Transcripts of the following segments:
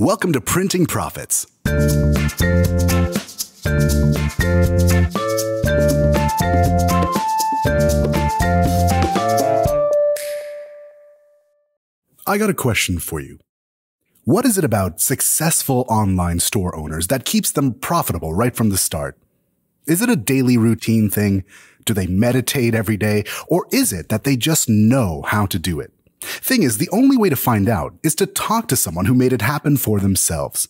Welcome to Printing Profits. I got a question for you. What is it about successful online store owners that keeps them profitable right from the start? Is it a daily routine thing? Do they meditate every day? Or is it that they just know how to do it? Thing is, the only way to find out is to talk to someone who made it happen for themselves.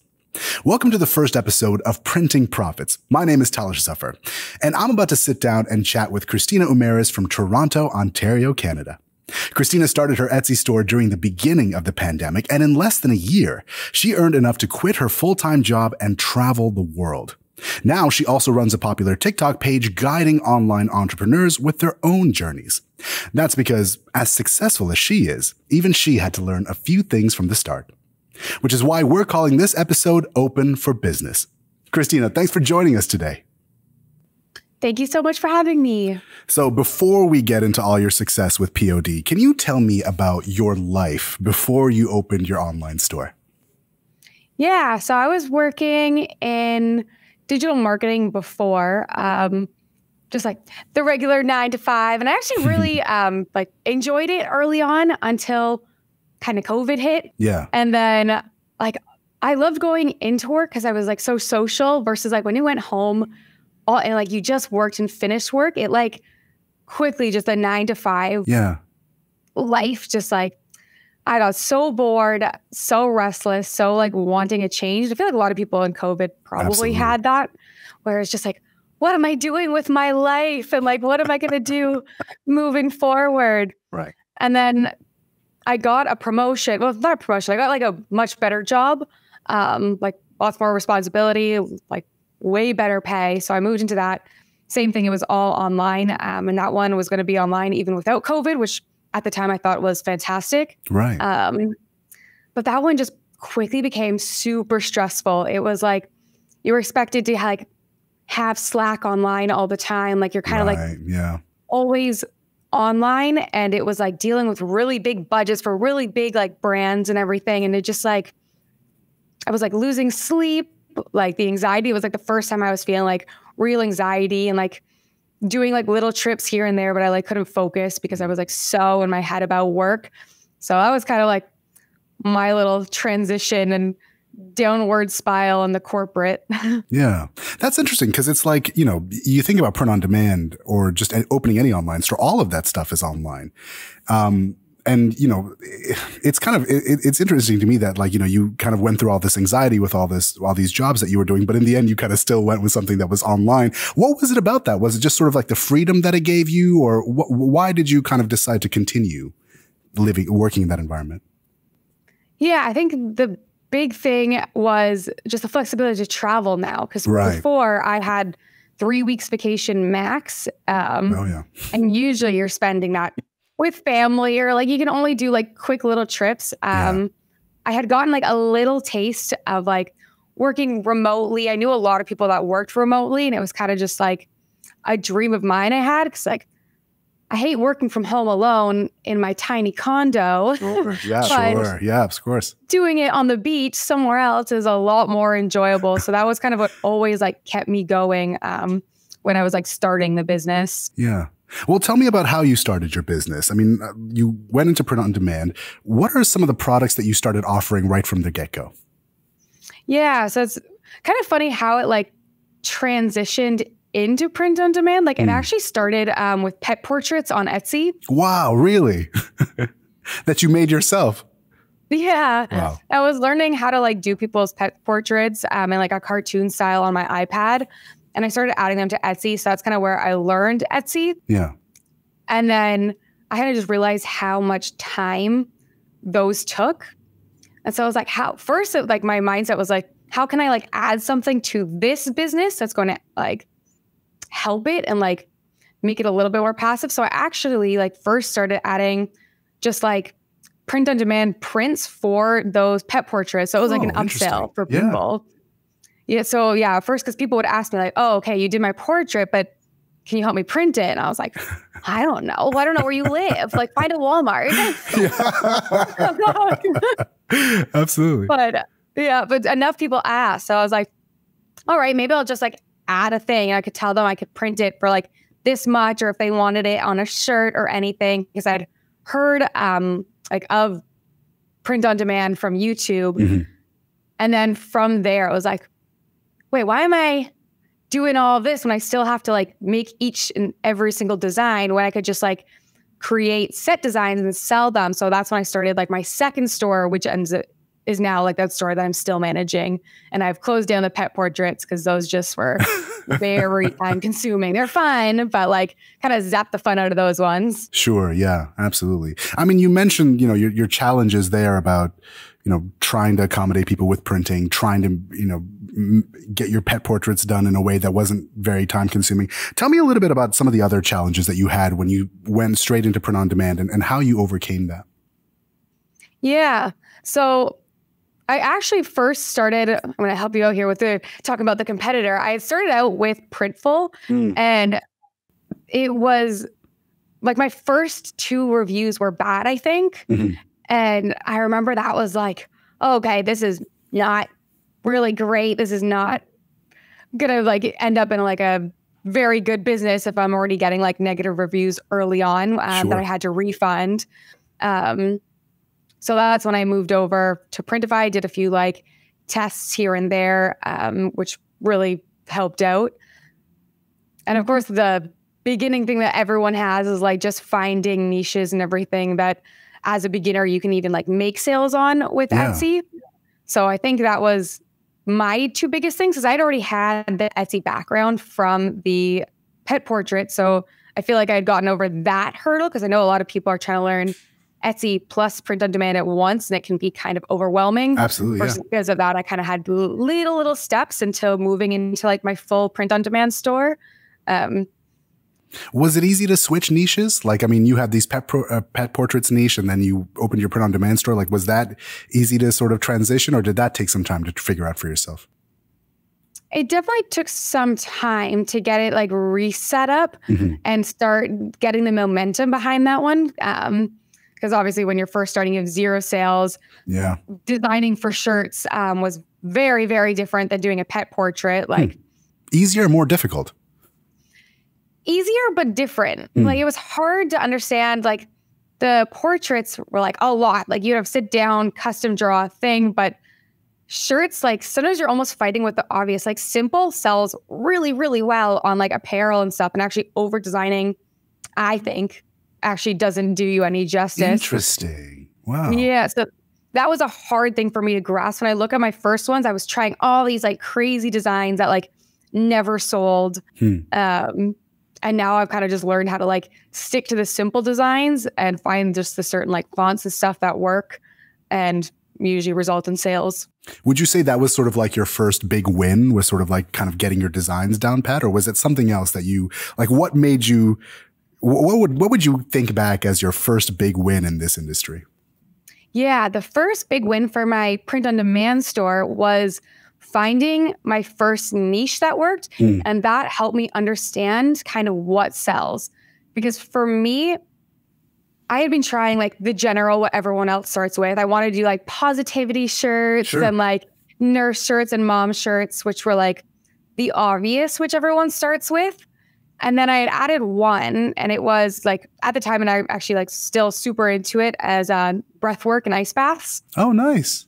Welcome to the first episode of Printing Profits. My name is Talish Zuffer, and I'm about to sit down and chat with Christina Umerez from Toronto, Ontario, Canada. Christina started her Etsy store during the beginning of the pandemic, and in less than a year, she earned enough to quit her full-time job and travel the world. Now she also runs a popular TikTok page guiding online entrepreneurs with their own journeys. That's because, as successful as she is, even she had to learn a few things from the start. Which is why we're calling this episode Open for Business. Christina, thanks for joining us today. Thank you so much for having me. So before we get into all your success with POD, can you tell me about your life before you opened your online store? Yeah, so I was working in digital marketing before, just like the regular 9 to 5. And I actually really enjoyed it early on until kind of COVID hit. Yeah. And then I loved going into work because I was so social versus when you went home and you just worked and finished work, it quickly just a 9 to 5 life, just I got so bored, so restless, so wanting a change. I feel like a lot of people in COVID probably had that, where it's just what am I doing with my life? And what am I going to do moving forward? Right. And then I got a promotion. Well, not a promotion. I got a much better job, lots more responsibility, way better pay. So I moved into that. Same thing. It was all online. And that one was going to be online even without COVID, which at the time I thought was fantastic. Right. But that one just quickly became super stressful. It was you were expected to have Slack online all the time. You're kind of always online. And it was dealing with really big budgets for really big brands and everything. And it just I was losing sleep. The anxiety was the first time I was feeling real anxiety and doing little trips here and there, but I couldn't focus because I was so in my head about work. So that was kind of my little transition and downward spiral in the corporate. Yeah. That's interesting because it's you think about print on demand or just opening any online store, all of that stuff is online. And, it's it's interesting to me that you kind of went through all this anxiety with all these jobs that you were doing, but in the end, you kind of still went with something that was online. What was it about that? Was it just sort of the freedom that it gave you, or why did you kind of decide to continue working in that environment? Yeah, I think the big thing was just the flexibility to travel now. Because before I had 3 weeks vacation max. And usually you're spending that with family, or you can only do quick little trips. I had gotten a little taste of working remotely. I knew a lot of people that worked remotely, and it was kind of just a dream of mine I had, because I hate working from home alone in my tiny condo. Sure. Yeah, sure. Yeah, of course. Doing it on the beach somewhere else is a lot more enjoyable. So that was kind of what always kept me going when I was starting the business. Yeah. Well, tell me about how you started your business. I mean, you went into print on demand. What are some of the products that you started offering right from the get-go? Yeah, so it's kind of funny how it transitioned into print on demand. It actually started with pet portraits on Etsy. Wow, really? That you made yourself? Yeah. Wow. I was learning how to do people's pet portraits in a cartoon style on my iPad. And I started adding them to Etsy. So that's kind of where I learned Etsy. Yeah. And then I kind of just realized how much time those took. And so I was first, my mindset was how can I add something to this business that's going to help it and make it a little bit more passive. So I actually first started adding just print on demand prints for those pet portraits. So it was an upsell for people. Yeah. So yeah, first, because people would ask me oh, okay, you did my portrait, but can you help me print it? And I was I don't know. I don't know where you live. Find a Walmart. Absolutely. But Yeah, but enough people asked. So I was like, all right, maybe I'll just like add a thing. I could tell them I could print it for like this much, or if they wanted it on a shirt or anything, because I'd heard like of print on demand from YouTube. Mm-hmm. And then from there, I was like, wait, why am I doing all this when I still have to like make each and every single design when I could just like create set designs and sell them? So that's when I started like my second store, which is now like that store that I'm still managing. And I've closed down the pet portraits because those just were very time consuming. They're fun, but like kind of zap the fun out of those ones. Sure. Yeah, absolutely. I mean, you mentioned, your challenges there about, trying to accommodate people with printing, trying to, get your pet portraits done in a way that wasn't very time consuming. Tell me a little bit about some of the other challenges that you had when you went straight into print on demand and how you overcame that. Yeah. So I actually first started, I'm going to help you out here with talking about the competitor. I started out with Printful, and it was like my first 2 reviews were bad, I think. Mm-hmm. And I remember that was like, oh, okay, this is not really great. This is not going to like end up in like a very good business if I'm already getting like negative reviews early on that I had to refund. So that's when I moved over to Printify, did a few like tests here and there, which really helped out. And of course, the beginning thing that everyone has is like just finding niches and everything that as a beginner, you can even like make sales on with Etsy. So I think that was my 2 biggest things, because I'd already had the Etsy background from the pet portrait. So I feel like I had gotten over that hurdle, because I know a lot of people are trying to learn Etsy plus print on demand at once, and it can be kind of overwhelming. Absolutely. Because of that, I kind of had little steps until moving into like my full print on demand store. Was it easy to switch niches? Like, I mean, you had these pet portraits niche, and then you opened your print on demand store. Like, was that easy to sort of transition, or did that take some time to figure out for yourself? It definitely took some time to get it like reset up and start getting the momentum behind that one. Because obviously when you're first starting, you have 0 sales. Yeah. Designing for shirts was very, very different than doing a pet portrait. Like easier or more difficult? Easier, but different. Like it was hard to understand. Like the portraits were like a lot. Like you'd have sit down, custom draw thing, but shirts, like sometimes you're almost fighting with the obvious. Like simple sells really, really well on like apparel and stuff, and actually over designing, I think, actually doesn't do you any justice. Interesting. Wow. Yeah. So that was a hard thing for me to grasp. When I look at my first ones, I was trying all these like crazy designs that like never sold. And now I've kind of just learned how to like stick to the simple designs and find just the certain like fonts and stuff that work and usually result in sales. Would you say that was sort of like your first big win, was sort of like kind of getting your designs down pat, or was it something else that you like? What made you? What would you think back as your first big win in this industry? Yeah, the first big win for my print on demand store was finding my first niche that worked. And that helped me understand kind of what sells. Because for me, I had been trying like the general, what everyone else starts with. I wanted to do like positivity shirts and like nurse shirts and mom shirts, which were like the obvious, which everyone starts with. And then I had added one, and it was like at the time, and I'm actually like still super into it, as breathwork and ice baths. Oh, nice.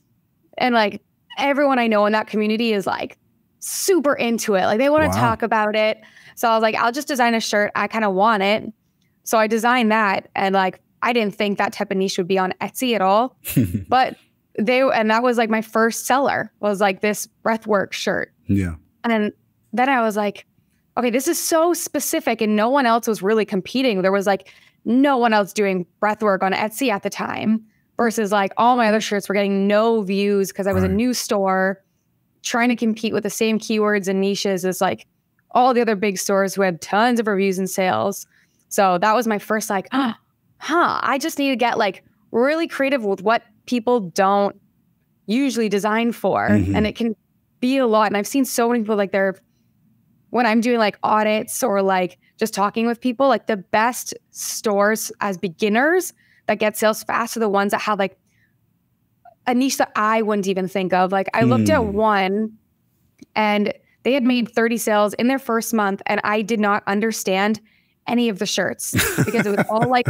And like everyone I know in that community is like super into it. Like they want to talk about it. So I was like, I'll just design a shirt. I kind of want it. So I designed that. And like, I didn't think that type of niche would be on Etsy at all. But and that was like my first seller, was like this breathwork shirt. Yeah. And then I was like, okay, this is so specific, and no one else was really competing. There was like no one else doing breathwork on Etsy at the time, versus like all my other shirts were getting no views because I was a new store trying to compete with the same keywords and niches as like all the other big stores who had tons of reviews and sales. So that was my first like, I just need to get like really creative with what people don't usually design for. And it can be a lot. And I've seen so many people like when I'm doing like audits or like just talking with people, like the best stores as beginners that get sales fast are the ones that have like a niche that I wouldn't even think of. Like I looked at one and they had made 30 sales in their first month, and I did not understand any of the shirts because it was all like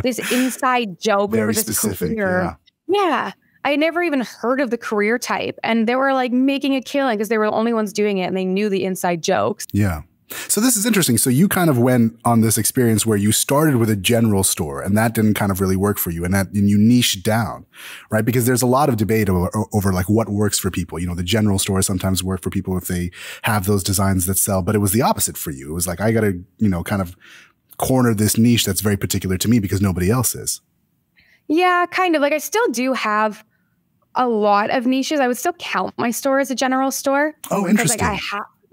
this inside joke. Very specific. Career. Yeah. I had never even heard of the career type, and they were like making a killing because they were the only ones doing it and they knew the inside jokes. Yeah. So this is interesting. So you kind of went on this experience where you started with a general store and that didn't kind of really work for you, and you niched down, right? Because there's a lot of debate over like what works for people. You know, the general stores sometimes work for people if they have those designs that sell, but it was the opposite for you. It was like, I got to, you know, kind of corner this niche that's very particular to me because nobody else is. Yeah, kind of. Like I still do have a lot of niches. I would still count my store as a general store. Oh, interesting. Like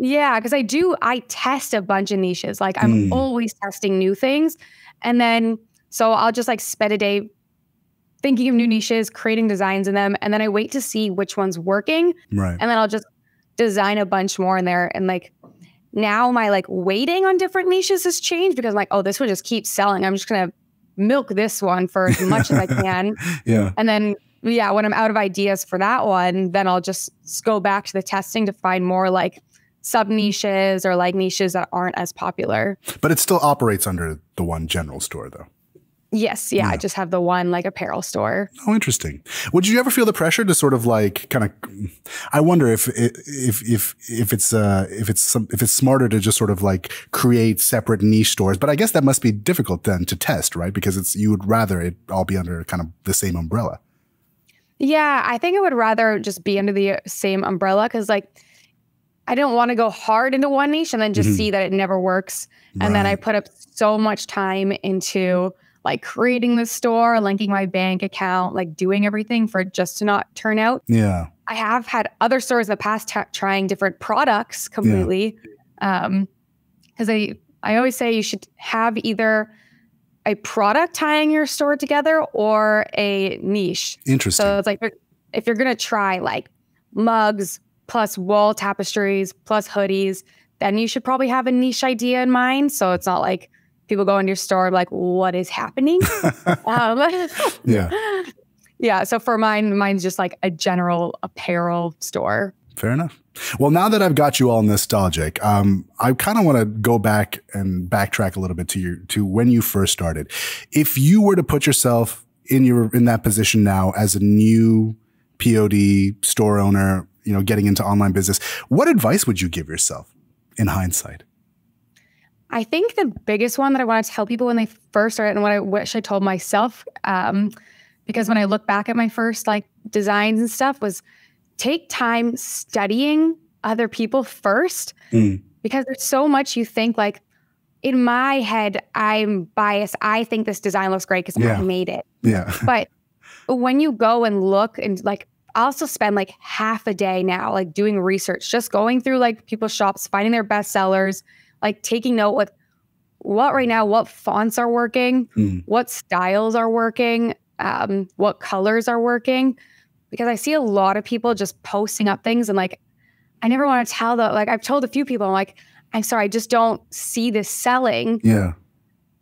because I test a bunch of niches. Like I'm always testing new things. And then, so I'll just like spend a day thinking of new niches, creating designs in them. And then I wait to see which one's working. Right. And then I'll just design a bunch more in there. And like now my like weighting on different niches has changed because I'm like, oh, this one just keeps selling. I'm just going to milk this one for as much as I can. Yeah. And then, yeah, when I'm out of ideas for that one, then I'll just go back to the testing to find more like sub niches or like niches that aren't as popular. But it still operates under the one general store though. Yes. Yeah. I just have the one like apparel store. Oh, interesting. Would you ever feel the pressure to sort of like kind of, I wonder if it's smarter to just sort of like create separate niche stores, but I guess that must be difficult then to test, right? Because you would rather it all be under kind of the same umbrella. Yeah. I think I would rather just be under the same umbrella because like, I don't want to go hard into one niche and then just see that it never works. And then I put up so much time into like creating the store, linking my bank account, like doing everything for it just to not turn out. Yeah. I have had other stores in the past trying different products completely. Because I always say you should have either a product tying your store together or a niche. Interesting. So it's like, if you're going to try like mugs, plus wall tapestries, plus hoodies, then you should probably have a niche idea in mind. So it's not like people go into your store like, what is happening? Yeah. Yeah. So for mine's just like a general apparel store. Fair enough. Well, now that I've got you all nostalgic, I kind of want to go back and backtrack a little bit to when you first started. If you were to put yourself in that position now as a new POD store owner, you know, getting into online business, what advice would you give yourself in hindsight? I think the biggest one that I want to tell people when they first started, and what I wish I told myself, because when I look back at my first like designs and stuff, was take time studying other people first, because there's so much you think like, in my head, I'm biased. I think this design looks great because I made it. Yeah. But when you go and look and like, I also spend like half a day now, like doing research, just going through like people's shops, finding their best sellers, like taking note with what right now, what fonts are working, what styles are working, what colors are working. Because I see a lot of people just posting up things and like, I never want to tell them, like I've told a few people, I'm like, I'm sorry, I just don't see this selling. Yeah.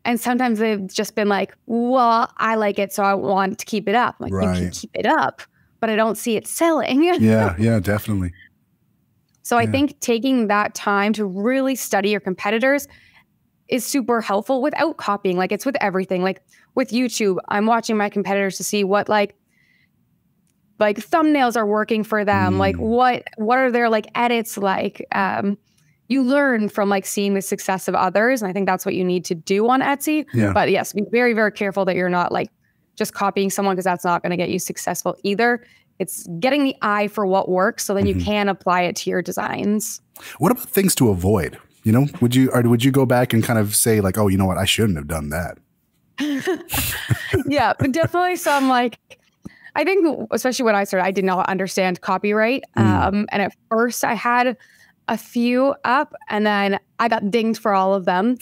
And sometimes they've just been like, well, I like it, so I want to keep it up. Like, you can keep it up, but I don't see it selling. Yeah, definitely. So I think taking that time to really study your competitors is super helpful without copying. Like it's with everything. Like with YouTube, I'm watching my competitors to see what like thumbnails are working for them. Like what are their like edits like? You learn from like seeing the success of others. And I think that's what you need to do on Etsy. Yeah. But yes, be very, very careful that you're not like just copying someone, because that's not going to get you successful either. It's getting the eye for what works so then you can apply it to your designs. What about things to avoid? You know, would you go back and kind of say like, oh, you know what, I shouldn't have done that? Yeah, but definitely some like, I think especially when I started, I did not understand copyright. And at first I had a few up and then I got dinged for all of them.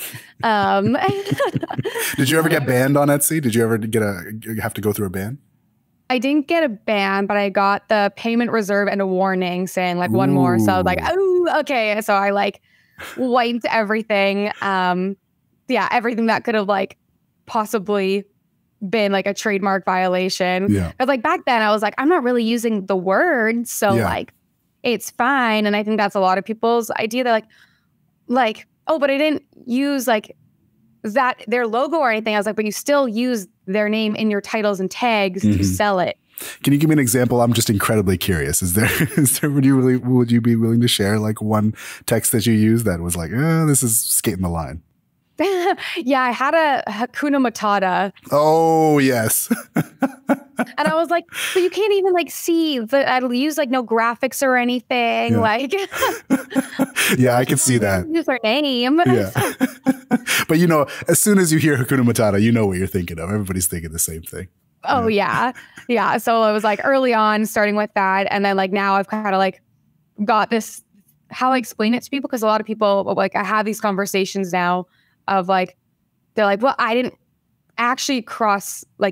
Did you ever get banned on Etsy? Did you ever have to go through a ban? I didn't get a ban, but I got the payment reserve and a warning saying like one more. So I was like, oh, okay. So I like wiped everything. Yeah, everything that could have like possibly been like a trademark violation. Yeah. But like back then I was like, I'm not really using the word. So like, it's fine. And I think that's a lot of people's idea. They're like, oh, but I didn't use like that, their logo or anything. I was like, but you still use their name in your titles and tags to sell it. Can you give me an example? I'm just incredibly curious. Is there, would you be willing to share like one text that you used that was like, this is skating the line? Yeah, I had a Hakuna Matata. Oh, yes. And I was like, but you can't even like see I'll use like no graphics or anything. Yeah. Like, yeah, I can see that. Use her name. Yeah. But you know, as soon as you hear Hakuna Matata, you know what you're thinking of. Everybody's thinking the same thing. Oh, yeah. Yeah. So it was like early on starting with that. And then like now I've kind of like got this, how I explain it to people. Because a lot of people, like I have these conversations now of like, they're like, well, I didn't actually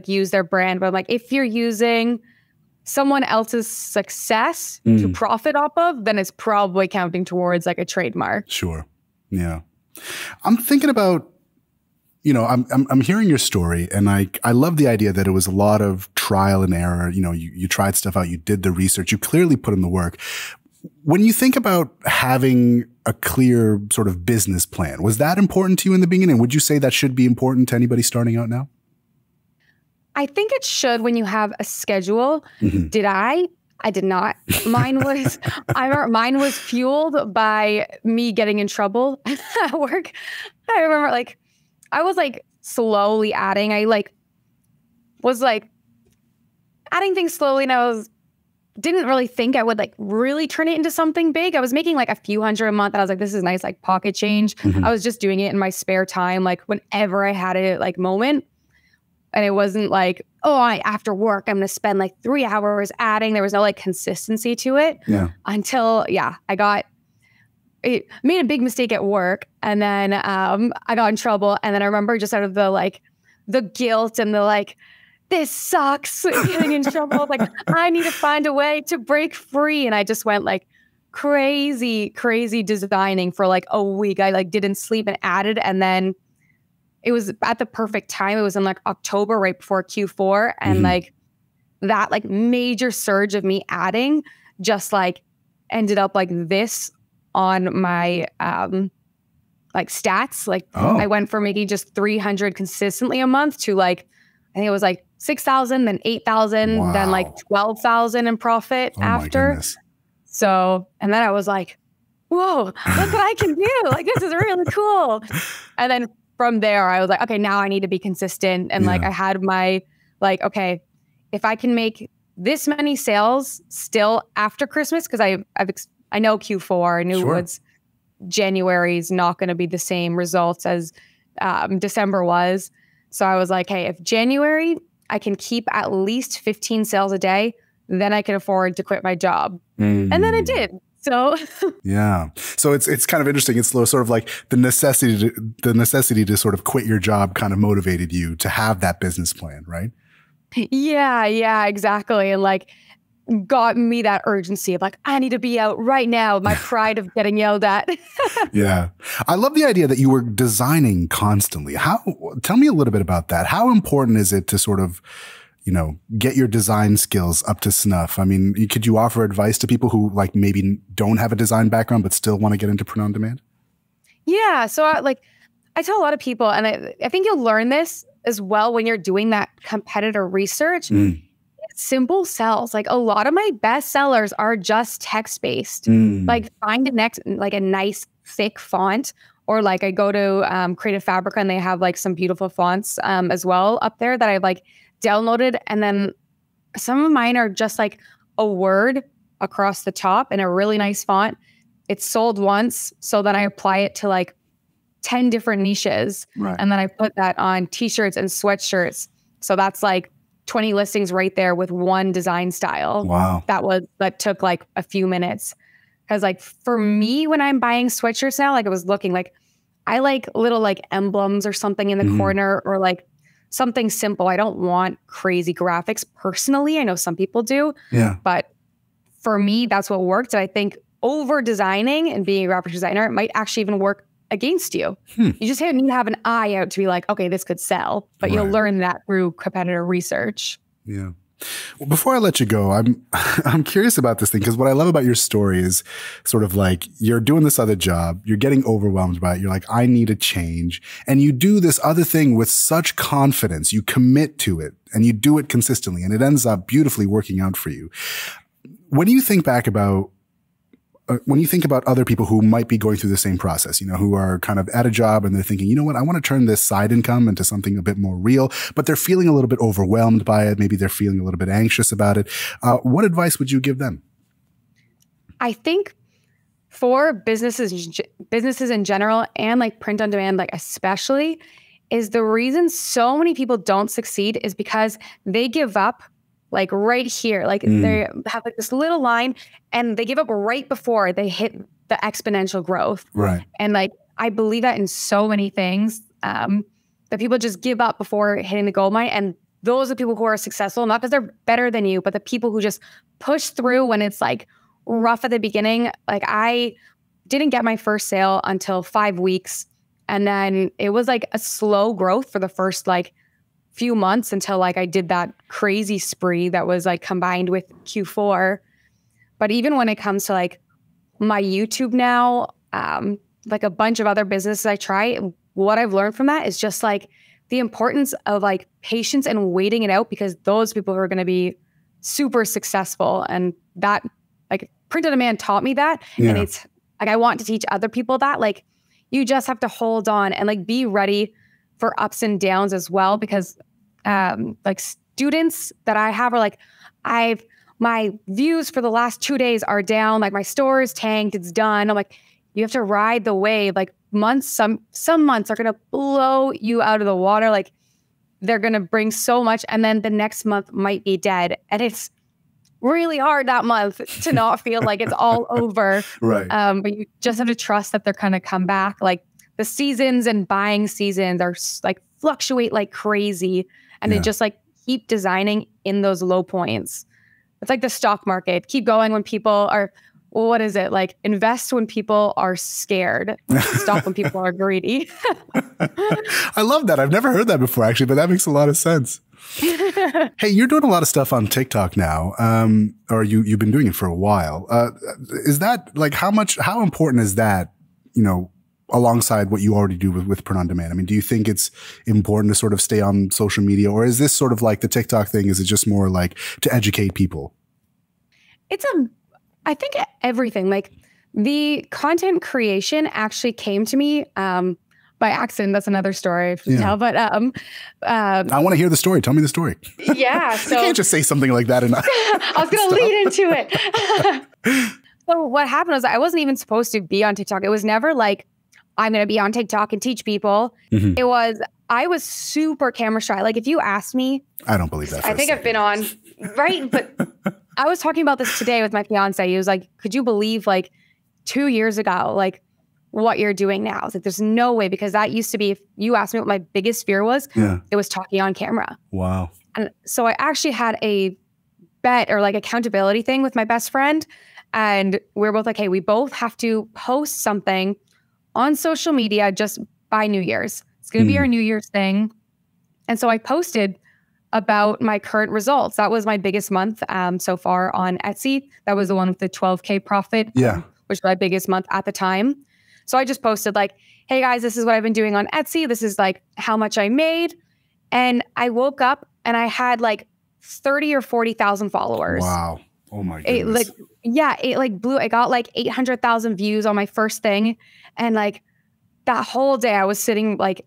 use their brand. But I'm like, if you're using someone else's success to profit off of, then it's probably counting towards like a trademark. Sure. Yeah. I'm thinking about, you know, I'm hearing your story, and I love the idea that it was a lot of trial and error. You know, you tried stuff out, you did the research, you clearly put in the work. When you think about having a clear sort of business plan, was that important to you in the beginning? Would you say that should be important to anybody starting out now? I think it should when you have a schedule. Did I? I did not. Mine was fueled by me getting in trouble at work. I remember like, I was like slowly adding. I was adding things slowly, and I didn't really think I would like really turn it into something big. I was making like a few hundred a month, and I was like, this is nice, like pocket change. I was just doing it in my spare time, like whenever I had a like moment. And it wasn't like, oh, after work, I'm going to spend like 3 hours adding. There was no like consistency to it until, I made a big mistake at work. And then I got in trouble. And then I remember just out of the guilt and the like, this sucks, getting in trouble. Like, I need to find a way to break free. And I just went like crazy designing for like a week. I like didn't sleep and added. And then it was at the perfect time. It was in like October, right before Q4. And like that like major surge of me adding just like ended up like this on my like stats. Like I went from making just 300 consistently a month to like, I think it was like 6,000, then 8,000, then like 12,000 in profit after. So, and then I was like, whoa, look what I can do. Like, this is really cool. And then from there, I was like, okay, now I need to be consistent. And like, I had my like, okay, if I can make this many sales still after Christmas, because I know Q4, I knew January is not going to be the same results as December was. So I was like, hey, if January, I can keep at least 15 sales a day, then I can afford to quit my job. And then I did. So yeah. So it's kind of interesting. It's sort of like the necessity to sort of quit your job kind of motivated you to have that business plan, right? Yeah, exactly. And like got me that urgency of like, I need to be out right now. My pride of getting yelled at. Yeah. I love the idea that you were designing constantly. Tell me a little bit about that. How important is it to sort of, you know, get your design skills up to snuff? I mean, could you offer advice to people who like maybe don't have a design background, but still want to get into print on demand? Yeah. So I tell a lot of people, and I think you'll learn this as well when you're doing that competitor research. Simple sells. Like a lot of my best sellers are just text-based. Like find a nice thick font, or like I go to Creative Fabrica and they have like some beautiful fonts as well up there that I've like downloaded. And then some of mine are just like a word across the top in a really nice font. It's sold once. So then I apply it to like 10 different niches. Right. And then I put that on t-shirts and sweatshirts. So that's like 20 listings right there with one design style. Wow. That took like a few minutes. Cause like for me, when I'm buying sweatshirts now, like I was looking like, I like little like emblems or something in the corner, or like something simple. I don't want crazy graphics personally. I know some people do. Yeah. But for me, that's what worked. And I think over designing and being a graphic designer, it might actually even work against you. You just need to have an eye out to be like, okay, this could sell, but you'll learn that through competitor research. Yeah. Well, before I let you go, I'm curious about this thing, because what I love about your story is sort of like you're doing this other job, you're getting overwhelmed by it, you're like, I need a change, and you do this other thing with such confidence, you commit to it, and you do it consistently, and it ends up beautifully working out for you. When you think back about when you think about other people who might be going through the same process, you know, who are kind of at a job and they're thinking, you know what, I want to turn this side income into something a bit more real, but they're feeling a little bit overwhelmed by it. Maybe they're feeling a little bit anxious about it. What advice would you give them? I think for businesses in general, and like print on demand, like especially, is the reason so many people don't succeed is because they give up like right here, like they have like this little line and they give up right before they hit the exponential growth. Right. And like, I believe that in so many things, that people just give up before hitting the gold mine. And those are people who are successful, not because they're better than you, but the people who just push through when it's like rough at the beginning. Like I didn't get my first sale until 5 weeks. And then it was like a slow growth for the first like few months until like I did that crazy spree that was like combined with Q4. But even when it comes to like my YouTube now, like a bunch of other businesses I try, what I've learned from that is just like the importance of like patience and waiting it out, because those people who are going to be super successful, and that like Print on Demand taught me that. Yeah. And it's like, I want to teach other people that like, you just have to hold on and like be ready for ups and downs as well, because like students that I have are like, my views for the last 2 days are down, like my store is tanked, it's done. I'm like, you have to ride the wave. Like months, some months are gonna blow you out of the water. Like they're gonna bring so much, and then the next month might be dead. And it's really hard that month to not feel like it's all over. Right. But you just have to trust that they're gonna come back. Like the seasons and buying seasons are like fluctuate like crazy, and they just like keep designing in those low points. It's like the stock market. Keep going when people are, well, what is it? Like invest when people are scared. Stop when people are greedy. I love that. I've never heard that before, actually, but that makes a lot of sense. Hey, you're doing a lot of stuff on TikTok now, or you've been doing it for a while. Is that like how important is that, you know, alongside what you already do with Print on Demand? I mean, do you think it's important to sort of stay on social media, or is this sort of like the TikTok thing? Is it just more like to educate people? I think everything, like the content creation actually came to me by accident. That's another story to tell, but I want to hear the story. Tell me the story. Yeah. So you can't just say something like that. I was going to lead into it. So what happened was I wasn't even supposed to be on TikTok. It was never like, I'm going to be on TikTok and teach people. It was, I was super camera shy. Like if you asked me, I don't believe that. I think I've been on, right? But I was talking about this today with my fiance. He was like, could you believe like 2 years ago, like what you're doing now? I was like, there's no way, because that used to be, if you asked me what my biggest fear was, it was talking on camera. Wow. And so I actually had a bet or like accountability thing with my best friend. And we were both like, hey, we both have to post something on social media just by New Year's. It's going to be our New Year's thing. And so I posted about my current results. That was my biggest month so far on Etsy. That was the one with the 12K profit, which was my biggest month at the time. So I just posted like, hey guys, this is what I've been doing on Etsy. This is like how much I made. And I woke up and I had like 30 or 40,000 followers. Wow. Oh my goodness. It like blew. I got like 800,000 views on my first thing. And like that whole day I was sitting like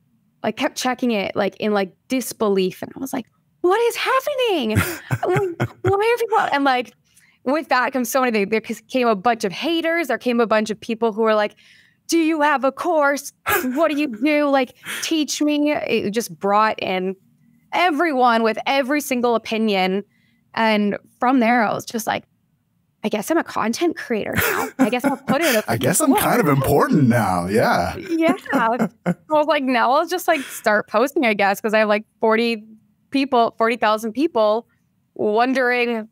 kept checking it like in like disbelief. And I was like, what is happening? Why are people? And like with that comes so many things. There came a bunch of haters. There came a bunch of people who were like, do you have a course? What do you do? Like, teach me. It just brought in everyone with every single opinion. And from there, I was just like, I guess I'm a content creator now. I guess I'll put it. I guess I'm kind of important now. Yeah. Yeah. I was like, now I'll just like start posting, I guess, because I have like 40,000 people wondering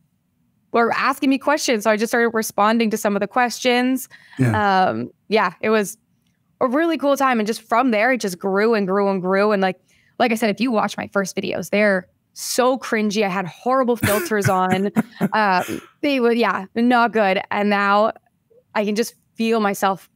or asking me questions. So I just started responding to some of the questions. It was a really cool time. And just from there, it just grew and grew and grew. And like I said, if you watch my first videos, they're so cringy. I had horrible filters on. They would, not good. And now I can just feel myself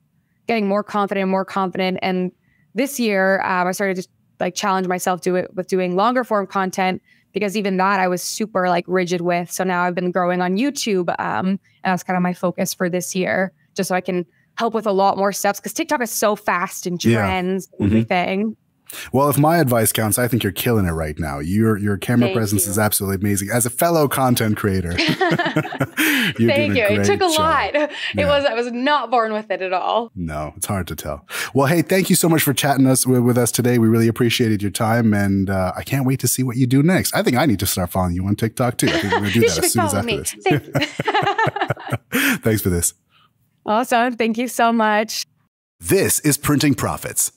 getting more confident and more confident. And this year, I started to like challenge myself with doing longer form content, because even that I was super like rigid with. So now I've been growing on YouTube. And that's kind of my focus for this year, just so I can help with a lot more steps, because TikTok is so fast and trends and everything. Well, if my advice counts, I think you're killing it right now. Your camera presence is absolutely amazing. As a fellow content creator, Thank you. It took a lot. I was not born with it at all. No, it's hard to tell. Well, hey, thank you so much for chatting with us today. We really appreciated your time, and I can't wait to see what you do next. I think I need to start following you on TikTok too. I think we're going to do that as soon as after this. Thanks for this. Awesome. Thank you so much. This is Printing Profits.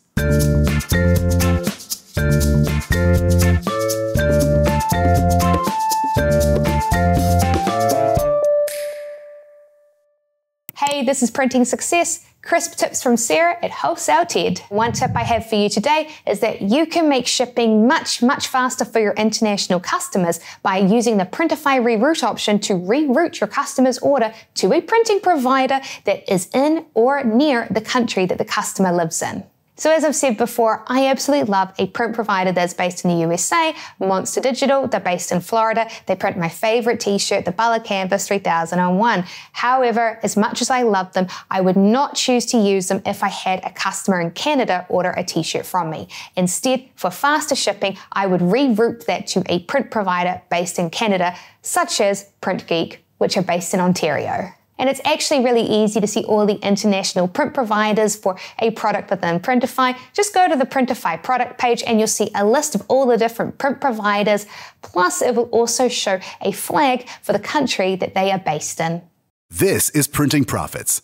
Hey, this is Printing Success. Crisp tips from Sarah at Wholesale TED. One tip I have for you today is that you can make shipping much faster for your international customers by using the Printify reroute option to reroute your customer's order to a printing provider that is in or near the country that the customer lives in. So as I've said before, I absolutely love a print provider that's based in the USA, Monster Digital. They're based in Florida. They print my favorite t-shirt, the Bali Canvas 3001. However, as much as I love them, I would not choose to use them if I had a customer in Canada order a t-shirt from me. Instead, for faster shipping, I would reroute that to a print provider based in Canada, such as Print Geek, which are based in Ontario. And it's actually really easy to see all the international print providers for a product within Printify. Just go to the Printify product page and you'll see a list of all the different print providers. Plus, it will also show a flag for the country that they are based in. This is Printing Profits.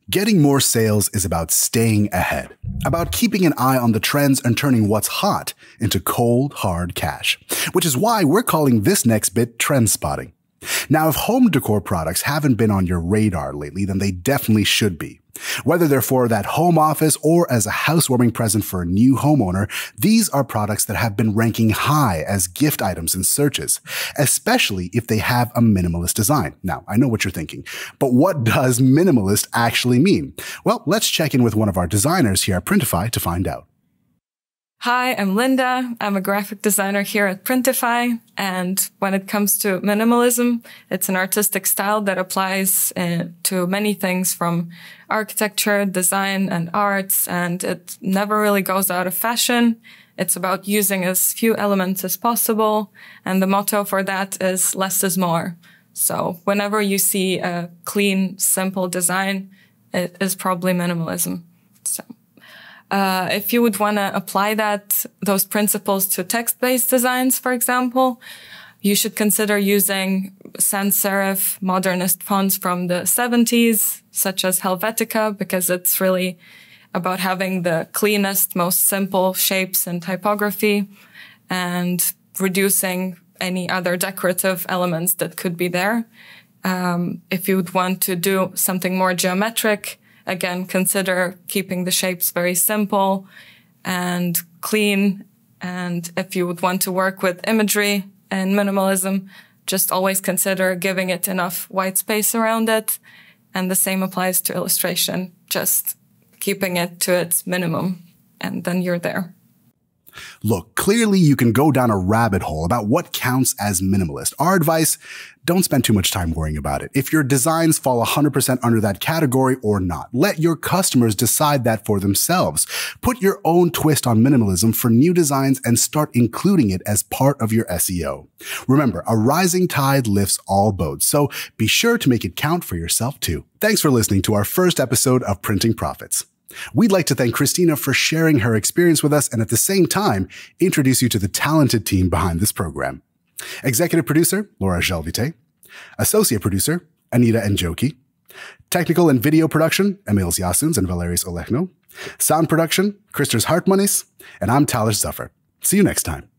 Getting more sales is about staying ahead, about keeping an eye on the trends and turning what's hot into cold, hard cash, which is why we're calling this next bit trend spotting. Now, if home decor products haven't been on your radar lately, then they definitely should be. Whether they're for that home office or as a housewarming present for a new homeowner, these are products that have been ranking high as gift items in searches, especially if they have a minimalist design. Now, I know what you're thinking, but what does minimalist actually mean? Well, let's check in with one of our designers here at Printify to find out. Hi, I'm Linda. I'm a graphic designer here at Printify. And when it comes to minimalism, it's an artistic style that applies to many things from architecture, design, and arts. And it never really goes out of fashion. It's about using as few elements as possible. And the motto for that is less is more. So whenever you see a clean, simple design, it is probably minimalism. So. If you would want to apply those principles to text-based designs, for example, you should consider using sans serif modernist fonts from the 70s, such as Helvetica, because it's really about having the cleanest, most simple shapes and typography and reducing any other decorative elements that could be there. If you would want to do something more geometric, again, consider keeping the shapes very simple and clean. And if you would want to work with imagery and minimalism, just always consider giving it enough white space around it. And the same applies to illustration, just keeping it to its minimum. And then you're there. Look, clearly you can go down a rabbit hole about what counts as minimalist. Our advice, don't spend too much time worrying about it. If your designs fall 100% under that category or not, let your customers decide that for themselves. Put your own twist on minimalism for new designs and start including it as part of your SEO. Remember, a rising tide lifts all boats, so be sure to make it count for yourself too. Thanks for listening to our first episode of Printing Profits. We'd like to thank Christina for sharing her experience with us and at the same time, introduce you to the talented team behind this program. Executive producer, Laura Gelvite. Associate producer, Anita Njoki. Technical and video production, Emil Yasuns and Valeris Olechno. Sound production, Christers Hartmanis. And I'm Talis Zuffer. See you next time.